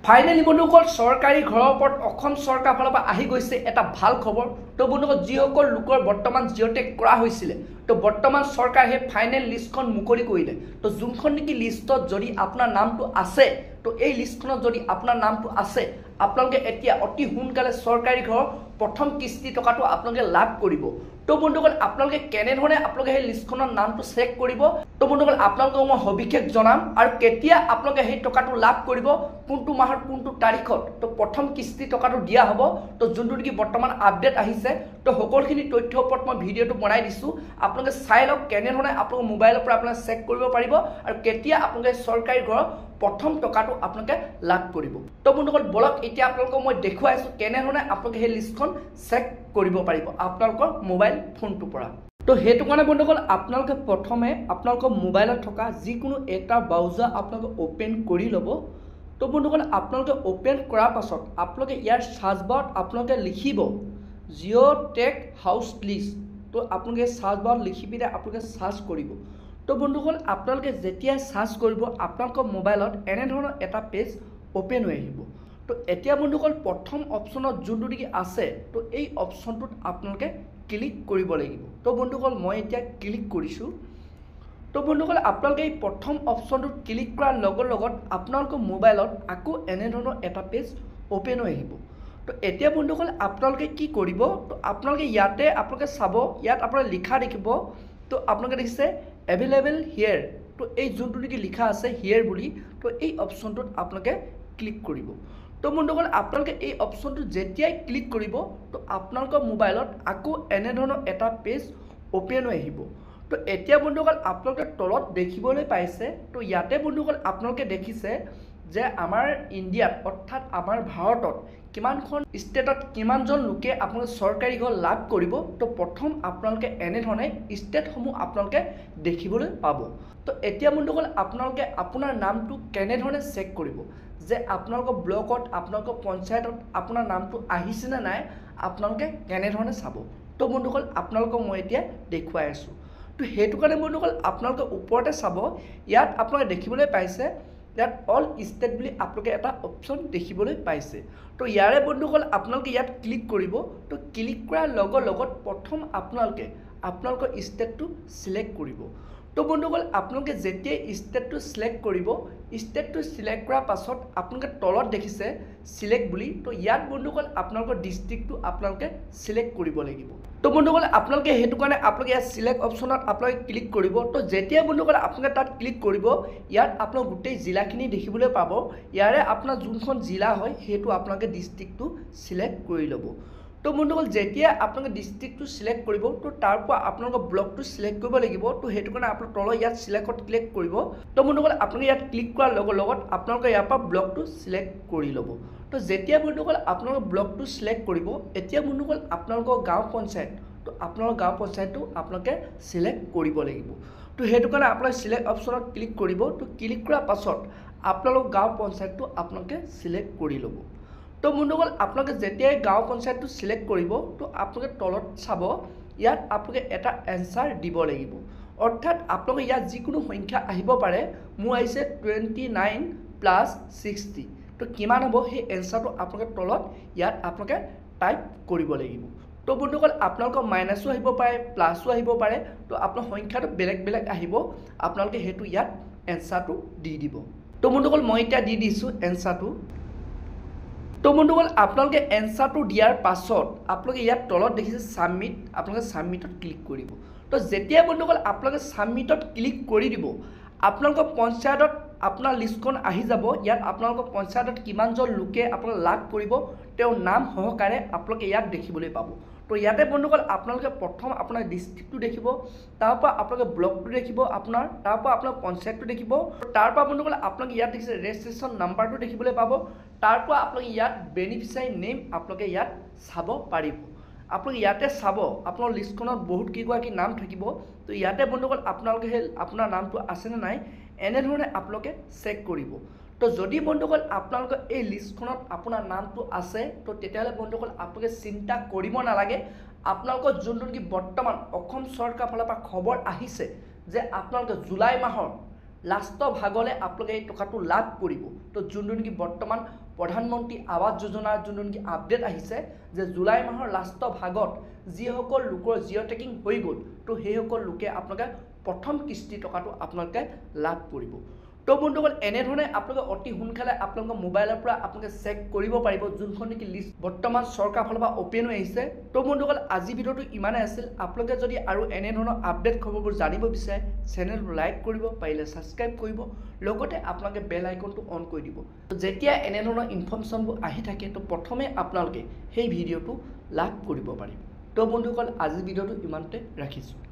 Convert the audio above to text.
Finally বন্ধুসকল চৰকাৰী ঘৰৰ ওপৰত অসম চৰকাৰ ফালৰ পৰা আহি গৈছে এটা ভাল খবৰ। তো বন্ধুসকল যিসকল লোকৰ বৰ্তমান জিঅ'টেক কৰা হৈছিলে তো বৰ্তমান চৰকাৰে সেই ফাইনেল লিষ্টখন মুকলি কৰিলে। তো যোনখন নেকি লিষ্টত যদি আপোনাৰ নামটো আছে তো এই লিষ্টখনত যদি আপোনাৰ নামটো আছে আপোনালোকে এতিয়া অতি সোনকালে চৰকাৰী ঘৰৰ প্ৰথম কিস্তি টকাটো আপোনালোকে লাভ কৰিব। তো বন্ধুসকল আপোনালোকে কেনেধৰণে আপোনালোকে সেই লিষ্টখনৰ নামটো চেক কৰিব তো বন্ধুসকল আপোনালোকক মই সবিশেষ জনাম আৰু কেতিয়া আপোনালোকে সেই টকাটো লাভ কৰিব কোনটো মাহৰ কোনটো তাৰিখত তো প্ৰথম কিস্তি টকাটো দিয়া হ'ব। তো যোনটো নেকি বৰ্তমান আপডেট আহিছে তো সকলোখিনি তথ্যৰ ওপৰত মই ভিডিঅ'টো বনাই দিছোঁ। আপোনালোকে চাই লওক কেনেধৰণে আপোনালোকৰ মোবাইলৰ পৰা আপোনালোকে চেক কৰিব পাৰিব আৰু কেতিয়া আপোনালোকে চৰকাৰী ঘৰৰ প্ৰথম টকাটো আপোনালোকে লাভ কৰিব। তো বন্ধুসকল বলক এতিয়া আপোনালোকক মই দেখুৱাইছোঁ কেনেধৰণে আপোনালোকে সেই লিষ্টখন চেক কৰিব পাৰিব আপোনালোকৰ মোবাইল ফোনটোৰ পৰা। তো সেইটো কাৰণে বন্ধুসকল আপোনালোকে প্ৰথমে আপোনালোকৰ মোবাইলত থকা যিকোনো এটা ব্ৰাউজাৰ আপোনালোকে অ'পেন কৰি ল'ব। তো বন্ধুসকল আপোনালোকে অ'পেন কৰাৰ পাছত আপোনালোকে ইয়াৰ চাৰ্চ বাৰত আপোনালোকে লিখিব জিঅ'টেক হাউচ লিষ্ট। তো আপোনালোকে চাৰ্চ বাৰত লিখি পিনে আপোনালোকে চাৰ্চ কৰিব। তো বন্ধুসকল আপোনালোকে যেতিয়া চাৰ্চ কৰিব আপোনালোকৰ মোবাইলত এনেধৰণৰ এটা পেজ অ'পেন হৈ আহিব। তো এতিয়া বন্ধুসকল প্ৰথম অপশ্যনত যোনটো নেকি আছে তো এই অপশ্যনটোত আপোনালোকে ক্লিক কৰিব লাগিব। তো বন্ধুসকল মই এতিয়া ক্লিক কৰিছোঁ। তো বন্ধুসকল আপোনালোকে এই প্ৰথম অপশ্যনটোত ক্লিক কৰাৰ লগত আপোনালোকৰ মোবাইলত আকৌ এনেধৰণৰ এটা পেজ অ'পেন হৈ আহিব। তো এতিয়া বন্ধুসকল আপোনালোকে কি কৰিব তো আপোনালোকে ইয়াতে আপোনালোকে চাব ইয়াত আপোনালোকে লিখা দেখিব। তো আপোনালোকে দেখিছে এভেইলেবল হিয়াৰ। তো এই যোনটো নেকি লিখা আছে হিয়াৰ বুলি তো এই অপশ্যনটোত আপোনালোকে ক্লিক কৰিব। তো বন্ধুসকল আপোনালোকে এই অপশ্যনটো যেতিয়াই ক্লিক কৰিব তো আপোনালোকৰ মোবাইলত আকৌ এনেধৰণৰ এটা পেজ অ'পেন হৈ আহিব। তো এতিয়া বন্ধুসকল আপোনালোকে তলত দেখিবলৈ পাইছে তো ইয়াতে বন্ধুসকল আপোনালোকে দেখিছে যে আমাৰ ইণ্ডিয়াত অৰ্থাৎ আমাৰ ভাৰতত কিমানখন ষ্টেটত কিমানজন লোকে আপোনালোকে চৰকাৰী ঘৰ লাভ কৰিব। তো প্ৰথম আপোনালোকে এনেধৰণে ষ্টেটসমূহ আপোনালোকে দেখিবলৈ পাব। তো এতিয়া বন্ধুসকল আপোনালোকে আপোনাৰ নামটো কেনেধৰণে চেক কৰিব যে আপোনালোকৰ ব্লকত আপোনালোকৰ পঞ্চায়তত আপোনাৰ নামটো আহিছেনে নাই আপোনালোকে কেনেধৰণে চাব। তো বন্ধুসকল আপোনালোকক মই এতিয়া দেখুৱাই আছোঁ। তো সেইটো কাৰণে বন্ধুসকল আপোনালোকে ওপৰতে চাব ইয়াত আপোনালোকে দেখিবলৈ পাইছে ইয়াত অল ষ্টেট বুলি আপোনালোকে এটা অপশ্যন দেখিবলৈ পাইছে। তো ইয়াৰে বন্ধুসকল আপোনালোকে ইয়াত ক্লিক কৰিব। তো ক্লিক কৰাৰ লগত প্ৰথম আপোনালোকে আপোনালোকৰ ষ্টেটটো চিলেক্ট কৰিব। তো বন্ধুসকল আপোনালোকে যেতিয়াই ষ্টেটটো চিলেক্ট কৰিব ষ্টেটটো চিলেক্ট কৰাৰ পাছত আপোনালোকে তলত দেখিছে চিলেক্ট বুলি। তো ইয়াত বন্ধুসকল আপোনালোকৰ ডিষ্ট্ৰিক্টটো আপোনালোকে চিলেক্ট কৰিব লাগিব। তো বন্ধুসকল আপোনালোকে সেইটো কাৰণে আপোনালোকে ইয়াত চিলেক্ট অপশ্যনত আপোনালোকে ক্লিক কৰিব। তো যেতিয়া বন্ধুসকল আপোনালোকে তাত ক্লিক কৰিব ইয়াত আপোনালোক গোটেই জিলাখিনি দেখিবলৈ পাব। ইয়াৰে আপোনাৰ যোনখন জিলা হয় সেইটো আপোনালোকে ডিষ্ট্ৰিক্টটো চিলেক্ট কৰি ল'ব। তো বন্ধুসকল যেতিয়া আপোনালোকে ডিষ্ট্ৰিক্টটো চিলেক্ট কৰিব তো তাৰপৰা আপোনালোকৰ ব্লকটো চিলেক্ট কৰিব লাগিব। তো সেইটো কাৰণে আপোনালোক তলত ইয়াত চিলেক্টত ক্লিক কৰিব। তো বন্ধুসকল আপোনালোকে ইয়াত ক্লিক কৰাৰ লগত আপোনালোকে ইয়াৰ পৰা ব্লকটো চিলেক্ট কৰি ল'ব। তো যেতিয়া বন্ধুসকল আপোনালোকৰ ব্লকটো চিলেক্ট কৰিব এতিয়া বন্ধুসকল আপোনালোকৰ গাঁও পঞ্চায়ত তো আপোনালোকৰ গাঁও পঞ্চায়তটো আপোনালোকে চিলেক্ট কৰিব লাগিব। তো সেইটো কাৰণে আপোনালোকে চিলেক্ট অপশ্যনত ক্লিক কৰিব। তো ক্লিক কৰাৰ পাছত আপোনালোকৰ গাঁও পঞ্চায়তটো আপোনালোকে চিলেক্ট কৰি ল'ব। তো বন্ধুসকল আপোনালোকে যেতিয়াই গাঁও পঞ্চায়তটো চিলেক্ট কৰিব তো আপোনালোকে তলত চাব ইয়াত আপোনালোকে এটা এনচাৰ দিব লাগিব। অৰ্থাৎ আপোনালোকে ইয়াত যিকোনো সংখ্যা আহিব পাৰে। মোৰ আহিছে 29 + 60। তো কিমান হ'ব সেই এনচাৰটো আপোনালোকে তলত ইয়াত আপোনালোকে টাইপ কৰিব লাগিব। তো বন্ধুসকল আপোনালোকৰ মাইনাছো আহিব পাৰে প্লাছো আহিব পাৰে। তো আপোনাৰ সংখ্যাটো বেলেগ আহিব আপোনালোকে সেইটো ইয়াত এনচাৰটো দি দিব। তো বন্ধুসকল মই এতিয়া দি দিছোঁ এনচাৰটো। তো বন্ধুসকল আপোনালোকে এনচাৰটো দিয়াৰ পাছত আপোনালোকে ইয়াত তলত দেখিছে ছাবমিট আপোনালোকে ছাবমিটত ক্লিক কৰিব। তো যেতিয়া বন্ধুসকল আপোনালোকে ছাবমিটত ক্লিক কৰি দিব আপোনালোকৰ পঞ্চায়তত আপোনাৰ লিষ্টখন আহি যাব। ইয়াত আপোনালোকৰ পঞ্চায়তত কিমানজন লোকে আপোনালোকে লাভ কৰিব তেওঁৰ নাম সহকাৰে আপোনালোকে ইয়াত দেখিবলৈ পাব। তো ইয়াতে বন্ধুসকল আপোনালোকে প্ৰথম আপোনাৰ ডিষ্ট্ৰিক্টটো দেখিব, তাৰপৰা আপোনালোকে ব্লকটো দেখিব, আপোনাৰ তাৰপৰা আপোনাৰ পঞ্চায়তটো দেখিব, তাৰপৰা বন্ধুসকল আপোনালোকে ইয়াত দেখিছে ৰেজিষ্ট্ৰেশ্যন নাম্বাৰটো দেখিবলৈ পাব, তাৰপৰা আপোনালোকে ইয়াত বেনিফিচিয়াৰী নেম আপোনালোকে ইয়াত চাব পাৰিব। আপোনালোকে ইয়াতে চাব আপোনাৰ লিষ্টখনত বহুত কেইগৰাকী নাম থাকিব। তো ইয়াতে বন্ধুসকল আপোনালোকে সেই আপোনাৰ নামটো আছেনে নাই এনেধৰণে আপোনালোকে চেক কৰিব। তো যদি বন্ধুসকল আপোনালোকৰ এই লিষ্টখনত আপোনাৰ নামটো আছে তো তেতিয়াহ'লে বন্ধুসকল আপোনালোকে চিন্তা কৰিব নালাগে। আপোনালোকৰ যোনটো নেকি বৰ্তমান অসম চৰকাৰৰ ফালৰ পৰা খবৰ আহিছে যে আপোনালোকে জুলাই মাহৰ লাষ্টৰ ভাগলৈ আপোনালোকে এই টকাটো লাভ কৰিব। তো যোনটো নেকি বৰ্তমান প্ৰধানমন্ত্ৰী আৱাস যোজনাৰ যোনটো নেকি আপডেট আহিছে যে জুলাই মাহৰ লাষ্টৰ ভাগত যিসকল লোকৰ জিঅ' টেকিং হৈ গ'ল তো সেইসকল লোকে আপোনালোকে প্ৰথম কিস্তি টকাটো আপোনালোকে লাভ কৰিব। তো বন্ধুসকল এনেধৰণে আপোনালোকে অতি সোনকালে আপোনালোকৰ মোবাইলৰ পৰা আপোনালোকে চেক কৰিব পাৰিব যোনখন নেকি লিষ্ট বৰ্তমান চৰকাৰ ফালৰ পৰা অপেন হৈ আহিছে। তো বন্ধুসকল আজি ভিডিঅ'টো ইমানেই আছিল। আপোনালোকে যদি আৰু এনেধৰণৰ আপডেট খবৰবোৰ জানিব বিচাৰে চেনেলটো লাইক কৰিব, পাৰিলে ছাবস্ক্ৰাইব কৰিব, লগতে আপোনালোকে বেল আইকনটো অন কৰি দিব। যেতিয়া এনেধৰণৰ ইনফৰ্মেশ্যনবোৰ আহি থাকে তো প্ৰথমে আপোনালোকে সেই ভিডিঅ'টো লাভ কৰিব পাৰিব। তো বন্ধুসকল আজিৰ ভিডিঅ'টো ইমানতে ৰাখিছোঁ।